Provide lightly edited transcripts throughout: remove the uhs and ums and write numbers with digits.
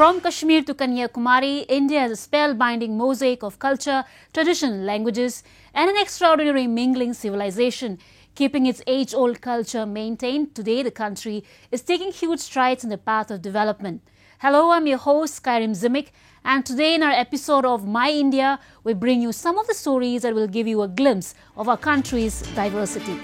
From Kashmir to Kanyakumari, India is a spellbinding mosaic of culture, tradition, languages, and an extraordinary mingling civilization. Keeping its age-old culture maintained, today the country is taking huge strides in the path of development. Hello, I'm your host, Kairim Zimik, and today in our episode of My India, we bring you some of the stories that will give you a glimpse of our country's diversity.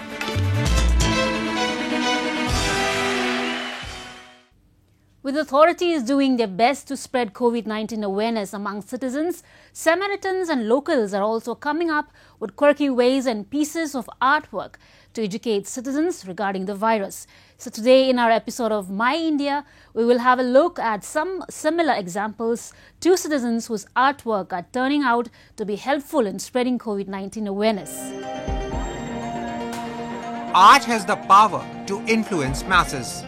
With authorities doing their best to spread COVID-19 awareness among citizens, Samaritans and locals are also coming up with quirky ways and pieces of artwork to educate citizens regarding the virus. So today in our episode of My India, we will have a look at some similar examples to citizens whose artwork are turning out to be helpful in spreading COVID-19 awareness. Art has the power to influence masses.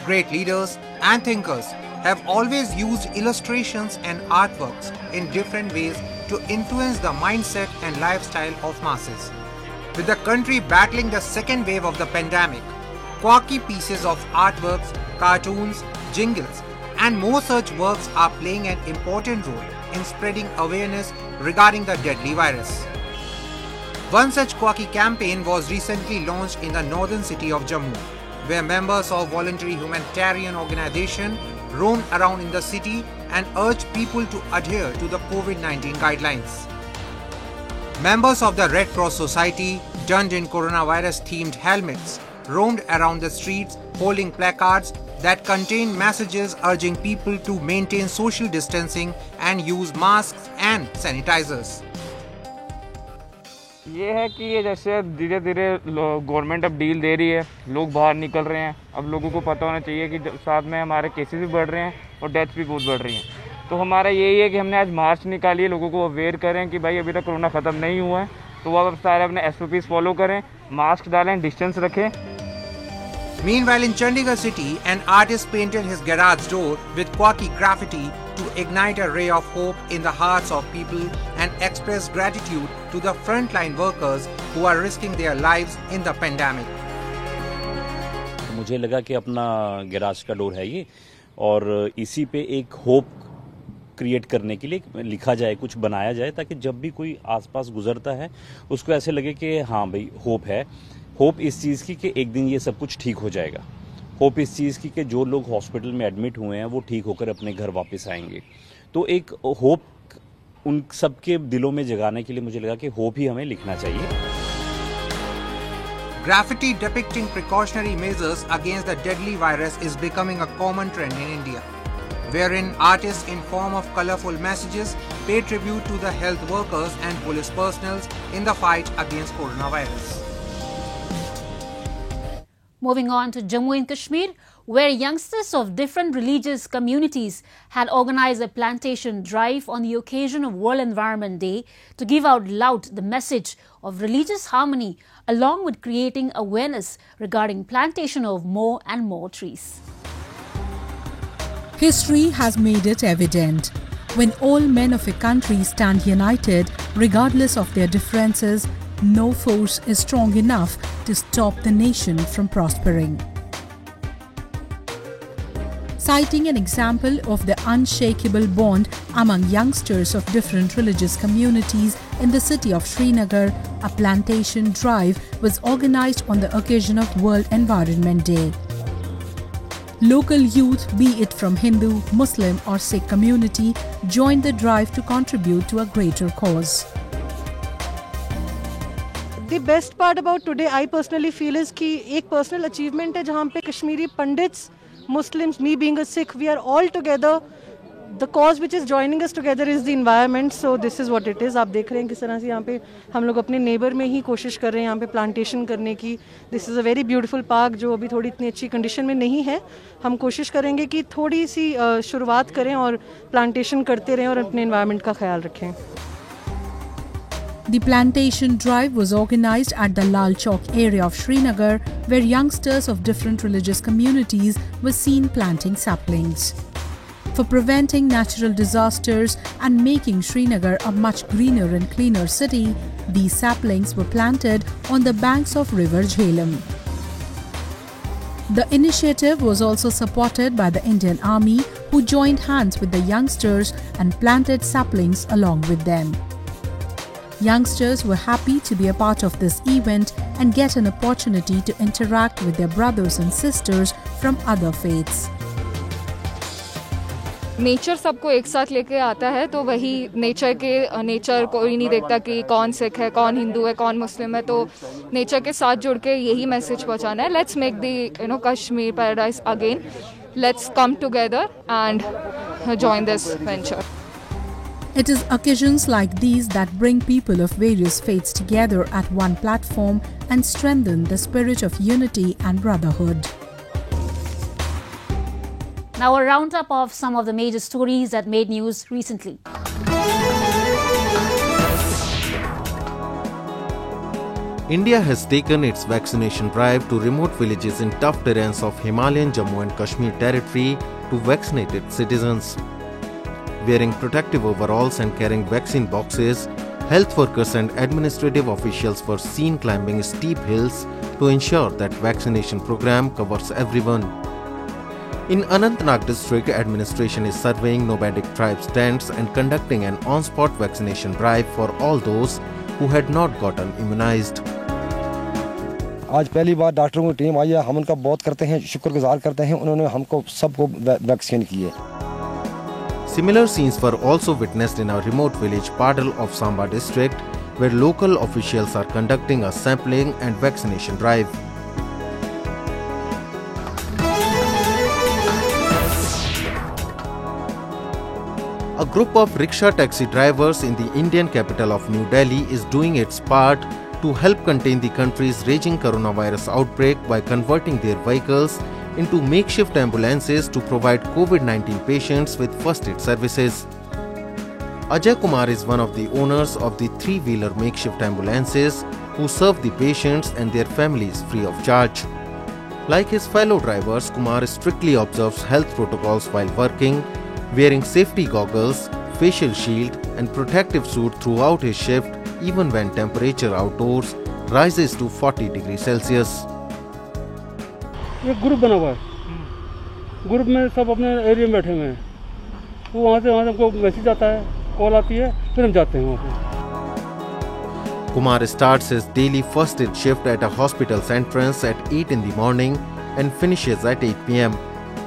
Great leaders and thinkers have always used illustrations and artworks in different ways to influence the mindset and lifestyle of masses. With the country battling the second wave of the pandemic, quirky pieces of artworks, cartoons, jingles, and more such works are playing an important role in spreading awareness regarding the deadly virus. One such quirky campaign was recently launched in the northern city of Jammu, where members of voluntary humanitarian organization roamed around in the city and urged people to adhere to the COVID-19 guidelines. Members of the Red Cross Society, donned in coronavirus-themed helmets, roamed around the streets holding placards that contained messages urging people to maintain social distancing and use masks and sanitizers. ये है कि ये जैसे धीरे धीरे government अब deal दे रही है, लोग बाहर निकल रहे हैं। अब लोगों को पता होना चाहिए कि साथ में हमारे केसेस भी बढ़ रहे हैं और डेथ भी बहुत बढ़ रही हैं। तो हमारा यही है कि हमने आज मार्च निकाली है, लोगों को अवेयर करें कि भाई अभी तक कोरोना ख़त्म नहीं हुआ है, तो वो अब सारे अपने SOPs फॉलो करें, मास्क डालें, डिस्टेंस रखें। Meanwhile, in Chandigarh city, an artist painted his garage door with quirky graffiti to ignite a ray of hope in the hearts of people and express gratitude to the frontline workers who are risking their lives in the pandemic. मुझे लगा कि अपना garage का door है ये, और इसी पे एक होप क्रिएट करने के लिए लिखा जाए, कुछ बनाया जाए, ताकि जब भी कोई आसपास गुजरता है उसको ऐसे लगे कि हाँ भाई होप है। होप इस चीज़ की कि एक दिन ये सब कुछ ठीक हो जाएगा। होप इस चीज़ की कि जो लोग हॉस्पिटल में एडमिट हुए हैं वो ठीक होकर अपने घर वापस आएंगे। तो एक होप उन सबके दिलों में जगाने के लिए मुझे लगा कि होप ही हमें लिखना चाहिए। Graffiti depicting precautionary measures against the deadly virus is becoming a common trend in India, wherein artists in form of colorful messages pay tribute to the health workers and police personnel in the fight against coronavirus. Moving on to Jammu and Kashmir, where youngsters of different religious communities had organized a plantation drive on the occasion of World Environment Day to give out loud the message of religious harmony, along with creating awareness regarding plantation of more and more trees. History has made it evident. When all men of a country stand united, regardless of their differences, no force is strong enough to stop the nation from prospering. Citing an example of the unshakable bond among youngsters of different religious communities in the city of Srinagar, a plantation drive was organized on the occasion of World Environment Day. Local youth, be it from Hindu, Muslim or Sikh community, joined the drive to contribute to a greater cause. The best part about today, I personally feel, is कि एक personal achievement है जहाँ पे Kashmiri pandits, Muslims, me being a Sikh, we are all together. The cause which is joining us together is the environment. So this is what it is. आप देख रहे हैं किस तरह से यहाँ पे हम लोग अपने neighbor में ही कोशिश कर रहे हैं यहाँ पे plantation करने की. This is a very beautiful park जो अभी थोड़ी इतनी अच्छी condition में नहीं है. हम कोशिश करेंगे कि थोड़ी सी शुरुआत करें और plantation करते रहें और अपने environment का ख्याल रखें. The plantation drive was organized at the Lal Chowk area of Srinagar, where youngsters of different religious communities were seen planting saplings. For preventing natural disasters and making Srinagar a much greener and cleaner city, these saplings were planted on the banks of River Jhelum. The initiative was also supported by the Indian Army, who joined hands with the youngsters and planted saplings along with them. Youngsters were happy to be a part of this event and get an opportunity to interact with their brothers and sisters from other faiths. Nature सबको एक साथ लेके आता है, तो वही nature कोई नहीं देखता कि कौन सिख है, कौन हिंदू है, कौन मुस्लिम है, तो नेचर के साथ जुड़ के यही मैसेज पहुंचाना है. Let's make the Kashmir paradise again. Let's come together and join this venture. It is occasions like these that bring people of various faiths together at one platform and strengthen the spirit of unity and brotherhood. Now a roundup of some of the major stories that made news recently. India has taken its vaccination drive to remote villages in tough terrains of Himalayan Jammu and Kashmir territory to vaccinate its citizens. Wearing protective overalls and carrying vaccine boxes, health workers and administrative officials were seen climbing steep hills to ensure that vaccination program covers everyone. In Anantnag district, administration is surveying nomadic tribes tents and conducting an on-spot vaccination drive for all those who had not gotten immunized. आज पहली बार डॉक्टरों की team आई है, हम उनका बहुत करते हैं, शुक्रगुजार करते हैं, उन्होंने हमको सबको वैक्सीन की है. Similar scenes were also witnessed in a remote village Padal of Samba district, where local officials are conducting a sampling and vaccination drive. A group of rickshaw taxi drivers in the Indian capital of New Delhi is doing its part to help contain the country's raging coronavirus outbreak by converting their vehicles into makeshift ambulances to provide COVID-19 patients with first aid services. Ajay Kumar is one of the owners of the three-wheeler makeshift ambulances who serve the patients and their families free of charge. Like his fellow drivers, Kumar strictly observes health protocols while working, wearing safety goggles, facial shield and protective suit throughout his shift even when temperature outdoors rises to 40 degrees Celsius. एक group बना हुआ है, group में सब अपने area में बैठे हुए हैं, तो वहाँ से हमको मैसेज आता है, कॉल आती है, फिर हम जाते हैं वहाँ पे. Kumar starts his daily first aid shift at a hospital's entrance at 8 in the morning and finishes at 8 p.m.,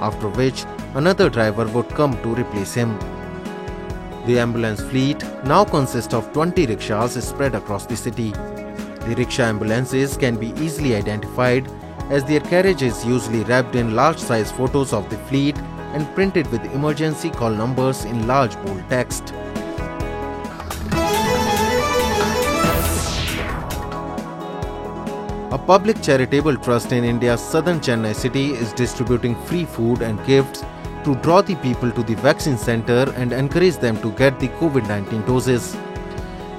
after which another driver would come to replace him. The ambulance fleet now consists of 20 rickshaws spread across the city. The rickshaw ambulances can be easily identified as their carriage is usually wrapped in large-size photos of the fleet and printed with emergency call numbers in large bold text. A public charitable trust in India's southern Chennai city is distributing free food and gifts to draw the people to the vaccine center and encourage them to get the COVID-19 doses.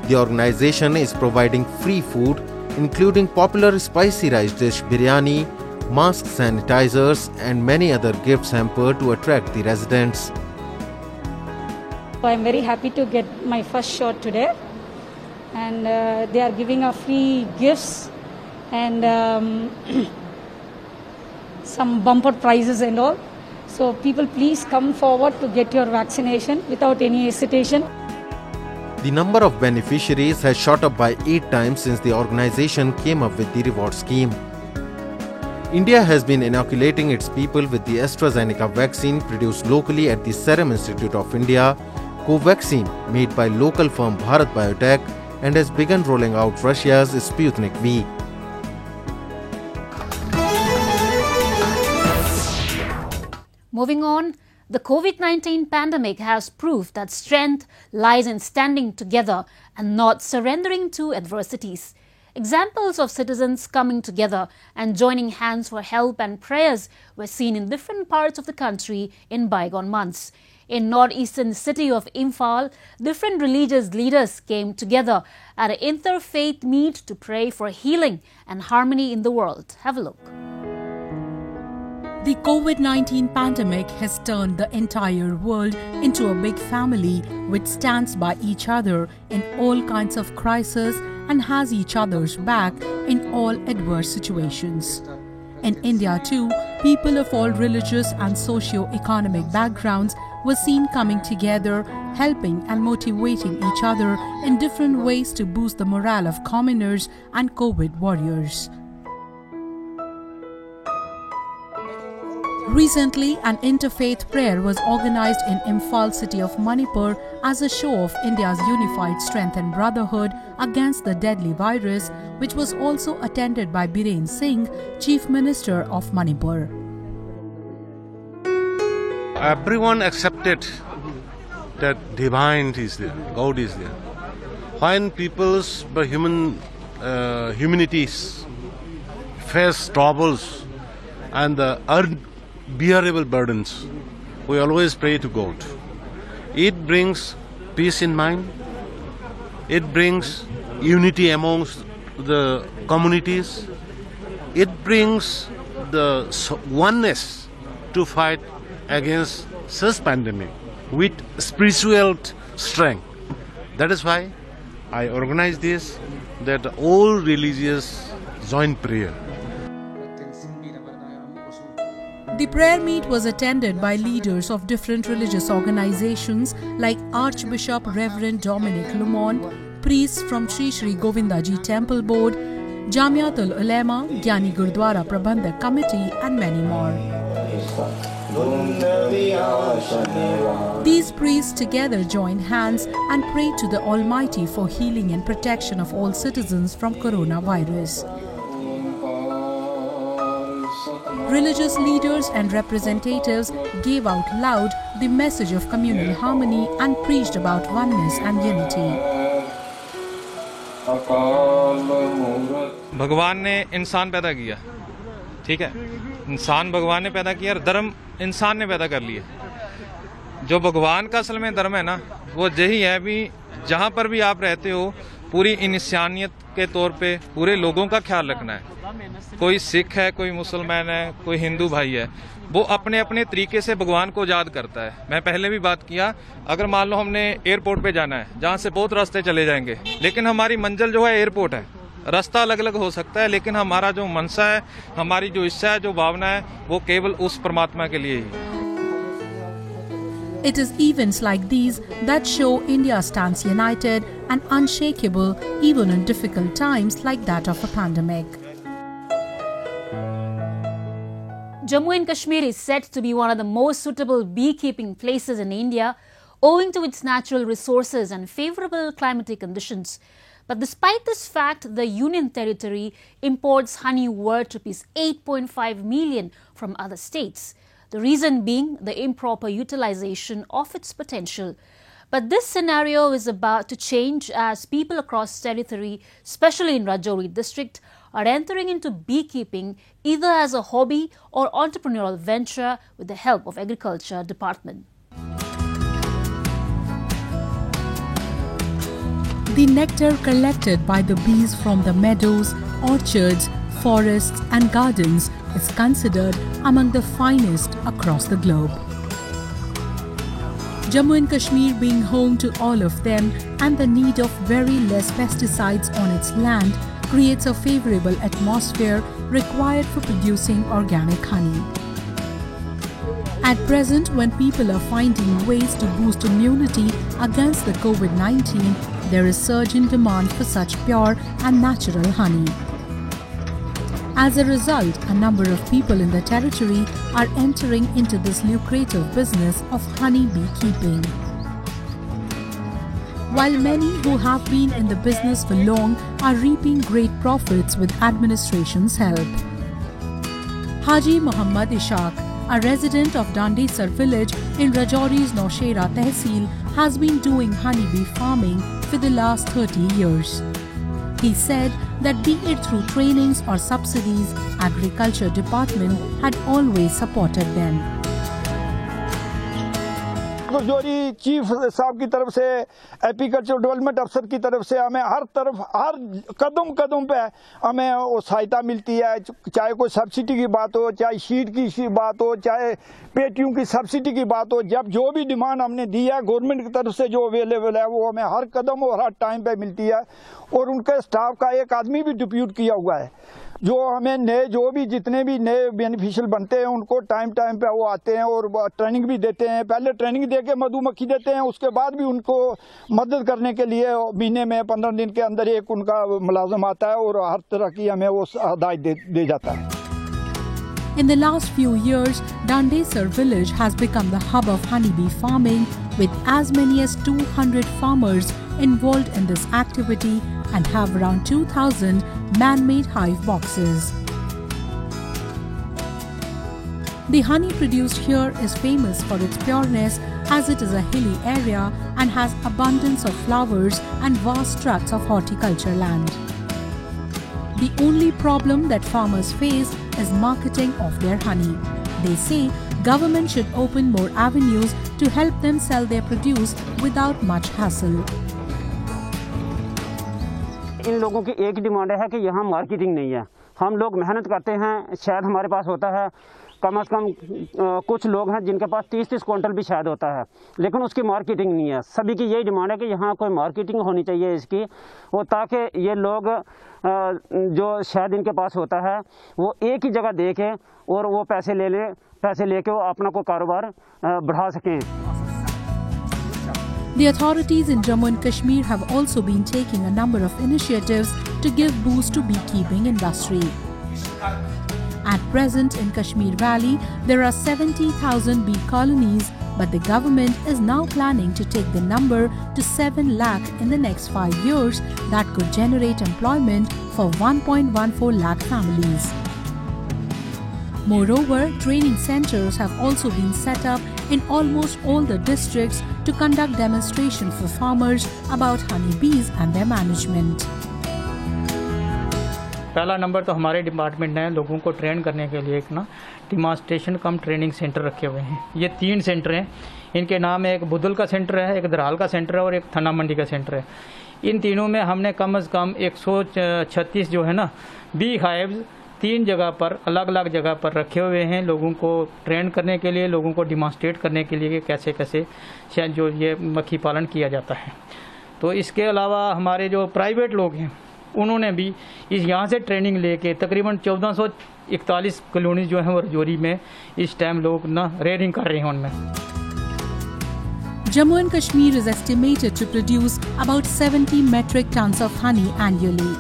The organization is providing free food, including popular spicy rice dish biryani, masks, sanitizers and many other gifts hamper to attract the residents. I'm very happy to get my first shot today, and they are giving us free gifts and some bumper prizes and all. So people, please come forward to get your vaccination without any hesitation. The number of beneficiaries has shot up by 8 times since the organization came up with the reward scheme. India has been inoculating its people with the AstraZeneca vaccine produced locally at the Serum Institute of India, Covaxin, made by local firm Bharat Biotech, and has begun rolling out Russia's Sputnik V. Moving on, the COVID-19 pandemic has proved that strength lies in standing together and not surrendering to adversities. Examples of citizens coming together and joining hands for help and prayers were seen in different parts of the country in bygone months. In northeastern city of Imphal, different religious leaders came together at an interfaith meet to pray for healing and harmony in the world. Have a look. The COVID-19 pandemic has turned the entire world into a big family which stands by each other in all kinds of crises and has each other's back in all adverse situations. In India too, people of all religious and socio-economic backgrounds were seen coming together, helping and motivating each other in different ways to boost the morale of commoners and COVID warriors. Recently, an interfaith prayer was organized in Imphal city of Manipur as a show of India's unified strength and brotherhood against the deadly virus, which was also attended by Biren Singh, Chief Minister of Manipur. Everyone accepted that divine is there, God is there. When people's humanities face troubles and the unbearable burdens, we always pray to God. It brings peace in mind. It brings unity amongst the communities. It brings the oneness to fight against such pandemic with spiritual strength. That is why I organize this, that all religious join prayer. The prayer meet was attended by leaders of different religious organizations like Archbishop Reverend Dominic Lumon, priests from Sri Sri Govindaji Temple Board, Jamiatul Ulema, Gyani Gurdwara Prabandhak Committee and many more. These priests together joined hands and prayed to the Almighty for healing and protection of all citizens from coronavirus. Religious leaders and representatives gave out loud the message of communal harmony and preached about oneness and unity. भगवान ने इंसान पैदा किया, ठीक है, इंसान भगवान ने पैदा किया और धर्म इंसान ने पैदा कर लिया। जो भगवान का असल में धर्म है ना, वो यही है भी जहाँ पर भी आप रहते हो पूरी इंसानियत के तौर पे पूरे लोगों का ख्याल रखना है। कोई सिख है, कोई मुसलमान है, कोई हिंदू भाई है, वो अपने अपने तरीके से भगवान को याद करता है। मैं पहले भी बात किया, अगर मान लो हमने एयरपोर्ट पे जाना है जहाँ से बहुत रास्ते चले जाएंगे, लेकिन हमारी मंजिल जो है एयरपोर्ट है। रास्ता अलग अलग हो सकता है, लेकिन हमारा जो मनसा है, हमारी जो इच्छा है, जो भावना है, वो केवल उस परमात्मा के लिए ही। It is events like these that show India stands united and unshakable even in difficult times like that of a pandemic. Jammu and Kashmir is said to be one of the most suitable beekeeping places in India owing to its natural resources and favourable climatic conditions. But despite this fact, the Union Territory imports honey worth Rs 8.5 million from other states. The reason being the improper utilization of its potential. But this scenario is about to change as people across territory, especially in Rajouri district, are entering into beekeeping either as a hobby or entrepreneurial venture with the help of Agriculture Department. The nectar collected by the bees from the meadows, orchards, forests and gardens is considered among the finest across the globe. Jammu and Kashmir being home to all of them and the need of very less pesticides on its land creates a favourable atmosphere required for producing organic honey. At present, when people are finding ways to boost immunity against the COVID-19, there is surge in demand for such pure and natural honey. As a result, a number of people in the territory are entering into this lucrative business of honey beekeeping. While many who have been in the business for long are reaping great profits with administration's help. Haji Muhammad Ishaq, a resident of Dandesar village in Rajouri's Naushera Tehsil, has been doing honeybee farming for the last 30 years. He said that be it through trainings or subsidies, Agriculture Department had always supported them. गुरजोरी chief साहब की तरफ से, apiculture development अफसर की तरफ से हमें हर तरफ हर कदम पे हमें वो सहायता मिलती है। चाहे कोई सब्सिडी की बात हो, चाहे शीट की बात हो, चाहे पेटियों की सब्सिडी की बात हो, जब जो भी डिमांड हमने दी है गवर्नमेंट की तरफ से जो अवेलेबल है वो हमें हर कदम और हर टाइम पे मिलती है। और उनके स्टाफ का एक आदमी भी डिप्यूट किया हुआ है जो हमें नए जो भी जितने भी नए बेनिफिशियल बनते हैं उनको टाइम टाइम पे वो आते हैं और ट्रेनिंग भी देते हैं। पहले ट्रेनिंग दे के मधुमक्खी देते हैं, उसके बाद भी उनको मदद करने के लिए महीने में 15 दिन के अंदर एक उनका मुलाजिम आता है और हर तरह की हमें वो हदायत दे जाता है। In the last few years, Dandesar village has become the hub of honeybee farming, with as many as 200 farmers involved in this activity and have around 2,000 man-made hive boxes. The honey produced here is famous for its pureness, as it is a hilly area and has abundance of flowers and vast tracts of horticulture land. The only problem that farmers face is marketing of their honey. They say government should open more avenues to help them sell their produce without much hassle. इन लोगों की एक demand है कि यहाँ marketing नहीं है। हम लोग मेहनत करते हैं, शायद हमारे पास होता है कम से कम कुछ लोग हैं जिनके पास 30-30 क्विंटल भी शायद होता है, लेकिन उसकी मार्केटिंग नहीं है। सभी की यही डिमांड है कि यहाँ कोई मार्केटिंग होनी चाहिए इसकी, और ताकि ये लोग जो शायद इनके पास होता है वो एक ही जगह दे के और वो पैसे लेके वो अपना कोई कारोबार बढ़ा सकें। The authorities in Jammu and Kashmir have also been taking a number of initiatives to give boost to beekeeping industry. At present in Kashmir Valley, there are 70,000 bee colonies, but the government is now planning to take the number to 7 lakh in the next 5 years. That could generate employment for 1.14 lakh families. Moreover, training centers have also been set up in almost all the districts to conduct demonstrations for farmers about honeybees and their management. पहला number तो हमारे department ने लोगों को train करने के लिए एक डिमॉन्स्ट्रेशन कम ट्रेनिंग सेंटर रखे हुए हैं। ये 3 सेंटर हैं, इनके नाम है, एक बुदुल का सेंटर है, एक दराल का सेंटर है और एक थना मंडी का सेंटर है। इन तीनों में हमने कम से कम 136 जो है बी हाइव्स 3 जगह पर अलग अलग जगह पर रखे हुए हैं, लोगों को ट्रेन करने के लिए, लोगों को डिमॉन्स्ट्रेट करने के लिए कि कैसे कैसे शायद जो ये मक्खी पालन किया जाता है। तो इसके अलावा हमारे जो प्राइवेट लोग हैं उन्होंने भी इस यहाँ से ट्रेनिंग लेके तकरीबन 1441 कॉलोनी जो है वो रजौरी में इस टाइम लोग रेयरिंग कर रहे हैं उनमें। Jammu and Kashmir is estimated to produce about 70 metric tons of honey annually,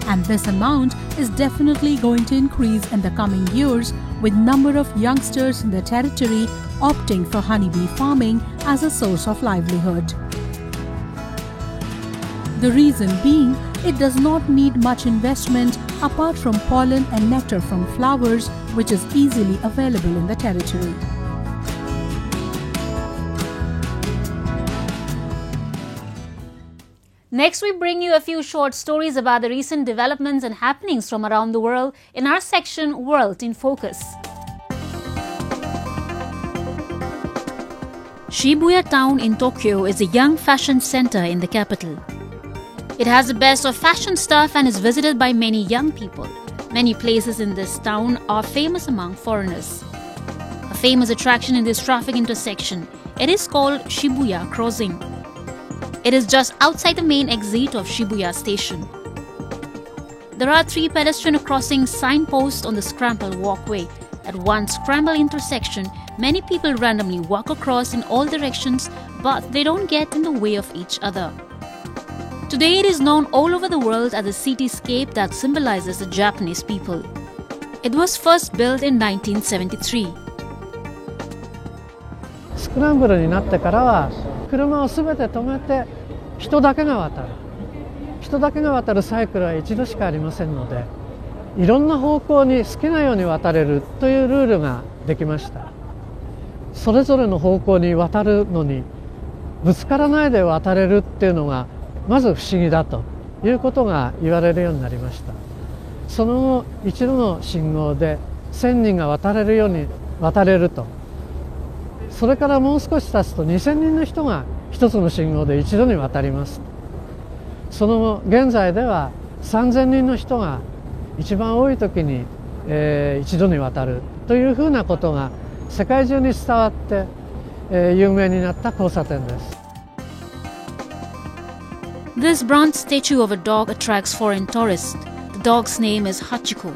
and this amount is definitely going to increase in the coming years, with number of youngsters in the territory opting for honeybee farming as a source of livelihood. The reason being, it does not need much investment apart from pollen and nectar from flowers, which is easily available in the territory. Next, we bring you a few short stories about the recent developments and happenings from around the world in our section World in Focus. Shibuya town in Tokyo is a young fashion center in the capital. It has the best of fashion stuff and is visited by many young people. Many places in this town are famous among foreigners. A famous attraction in this traffic intersection, it is called Shibuya Crossing. It is just outside the main exit of Shibuya station. There are 3 pedestrian crossing signposts on the scramble walkway. At one scramble intersection, many people randomly walk across in all directions, but they don't get in the way of each other. Today it is known all over the world as the cityscape that symbolizes the Japanese people. It was first built in 1973. スクランブルになってからは車をすべて止めて人だけが渡るサイクルは一度しかありませんので、いろんな方向に好きなように渡れるというルールができました。それぞれの方向に渡るのにぶつからないで渡れるっていうのがまず不思議だということが言われるようになりました。その後一度の信号で1000人が渡れるように渡れると、それからもう少し経つと2000人の人が一つの信号で一度に渡ります。その後現在では3000人の人が一番多い時に、一度に渡るというふうなことが世界中に伝わって、有名になった交差点です。This bronze statue of a dog attracts foreign tourists. The dog's name is Hachiko.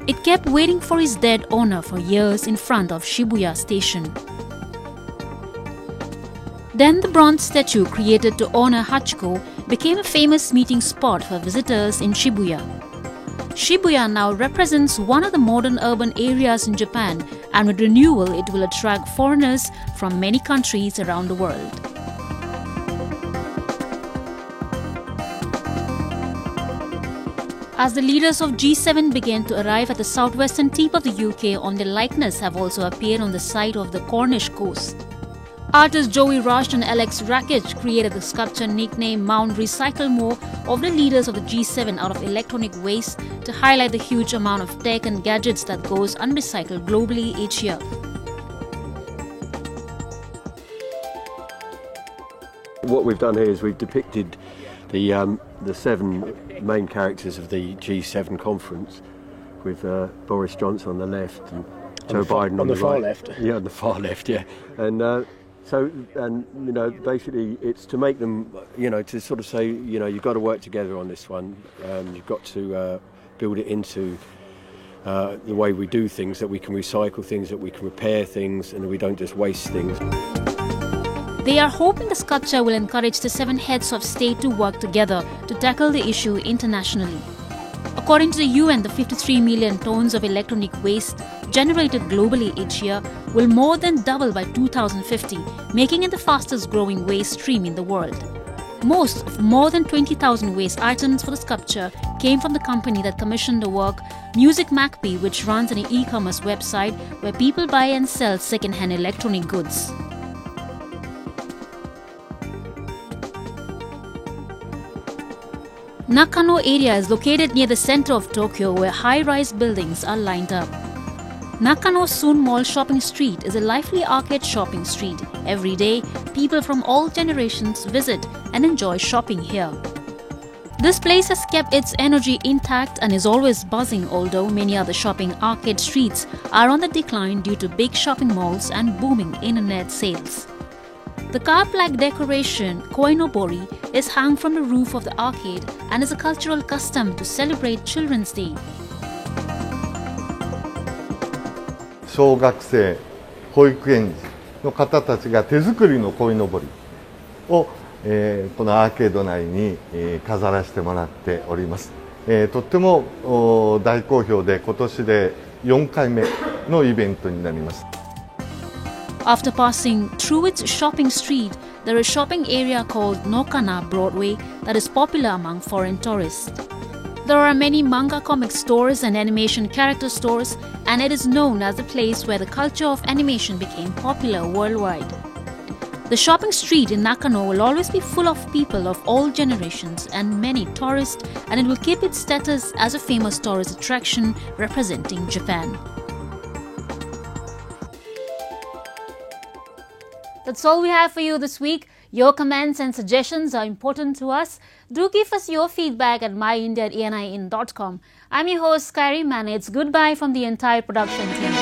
It kept waiting for his dead owner for years in front of Shibuya Station. Then the bronze statue created to honor Hachiko became a famous meeting spot for visitors in Shibuya. Shibuya now represents one of the modern urban areas in Japan, and with renewal it will attract foreigners from many countries around the world. As the leaders of G7 began to arrive at the southwestern tip of the UK, on their likeness have also appeared on the site of the Cornish coast. Artists Joey Rush and Alex Rakic created the sculpture nicknamed Mount Recycle More of the leaders of the G7 out of electronic waste to highlight the huge amount of tech and gadgets that goes unrecycled globally each year. What we've done here is we've depicted the 7 main characters of the G7 conference, with Boris Johnson on the left and Joe Biden on the far right. Left. Yeah, on the far left. Yeah, and basically it's to make them, to sort of say, you've got to work together on this one. You've got to build it into the way we do things, that we can recycle things, that we can repair things, and that we don't just waste things. They are hoping the sculpture will encourage the 7 heads of state to work together to tackle the issue internationally. According to the UN, the 53 million tons of electronic waste generated globally each year will more than double by 2050, making it the fastest growing waste stream in the world. Most of more than 20,000 waste items for the sculpture came from the company that commissioned the work, Music Macbee, which runs an e-commerce website where people buy and sell second-hand electronic goods. Nakano area is located near the center of Tokyo, where high-rise buildings are lined up. Nakano Sun Mall Shopping Street is a lively arcade shopping street. Every day, people from all generations visit and enjoy shopping here. This place has kept its energy intact and is always buzzing, although many other shopping arcade streets are on the decline due to big shopping malls and booming internet sales. The carved-like decoration, Koinobori, is hung from the roof of the arcade and is a cultural custom to celebrate Children's Day. 小学生、保育園児の方たちが手作りの鯉のぼりを、このアーケード内に、飾らせてもらっております。とっても大好評で、今年で4回目のイベントになります。 After passing through its shopping street, there is a shopping area called Nokana Broadway that is popular among foreign tourists. There are many manga comic stores and animation character stores, and it is known as the place where the culture of animation became popular worldwide. The shopping street in Nakano will always be full of people of all generations and many tourists, and it will keep its status as a famous tourist attraction representing Japan. That's all we have for you this week. Your comments and suggestions are important to us. Do give us your feedback at myindia@eniin.com. I'm your host, Kyrie Manitz. Goodbye from the entire production team.